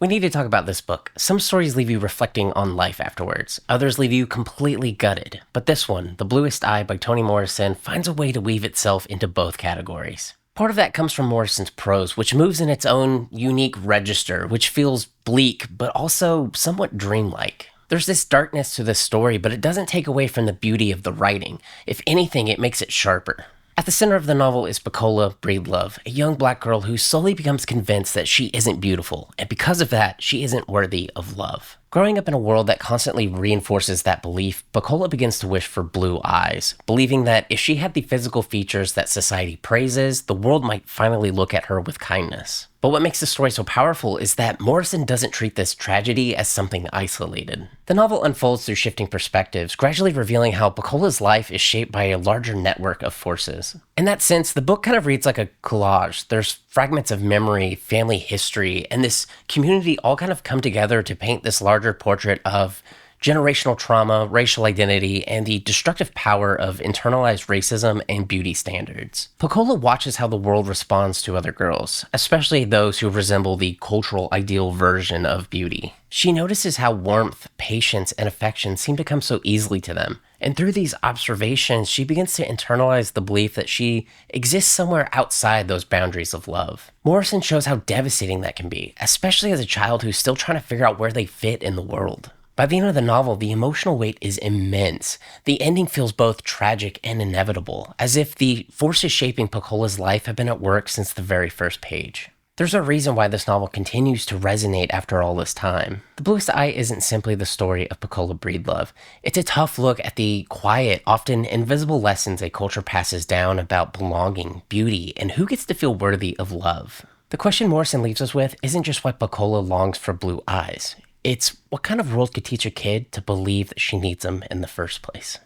We need to talk about this book. Some stories leave you reflecting on life afterwards. Others leave you completely gutted. But this one, The Bluest Eye by Toni Morrison, finds a way to weave itself into both categories. Part of that comes from Morrison's prose, which moves in its own unique register, which feels bleak, but also somewhat dreamlike. There's this darkness to this story, but it doesn't take away from the beauty of the writing. If anything, it makes it sharper. At the center of the novel is Pecola Breedlove, a young black girl who slowly becomes convinced that she isn't beautiful, and because of that, she isn't worthy of love. Growing up in a world that constantly reinforces that belief, Pecola begins to wish for blue eyes, believing that if she had the physical features that society praises, the world might finally look at her with kindness. But what makes the story so powerful is that Morrison doesn't treat this tragedy as something isolated. The novel unfolds through shifting perspectives, gradually revealing how Pecola's life is shaped by a larger network of forces. In that sense, the book kind of reads like a collage. There's fragments of memory, family history, and this community all kind of come together to paint this larger portrait of generational trauma, racial identity, and the destructive power of internalized racism and beauty standards. Pecola watches how the world responds to other girls, especially those who resemble the cultural ideal version of beauty. She notices how warmth, patience, and affection seem to come so easily to them, and through these observations, she begins to internalize the belief that she exists somewhere outside those boundaries of love. Morrison shows how devastating that can be, especially as a child who's still trying to figure out where they fit in the world. By the end of the novel, the emotional weight is immense. The ending feels both tragic and inevitable, as if the forces shaping Pecola's life have been at work since the very first page. There's a reason why this novel continues to resonate after all this time. The Bluest Eye isn't simply the story of Pecola Breedlove. It's a tough look at the quiet, often invisible lessons a culture passes down about belonging, beauty, and who gets to feel worthy of love. The question Morrison leaves us with isn't just why Pecola longs for blue eyes. It's what kind of world could teach a kid to believe that she needs them in the first place.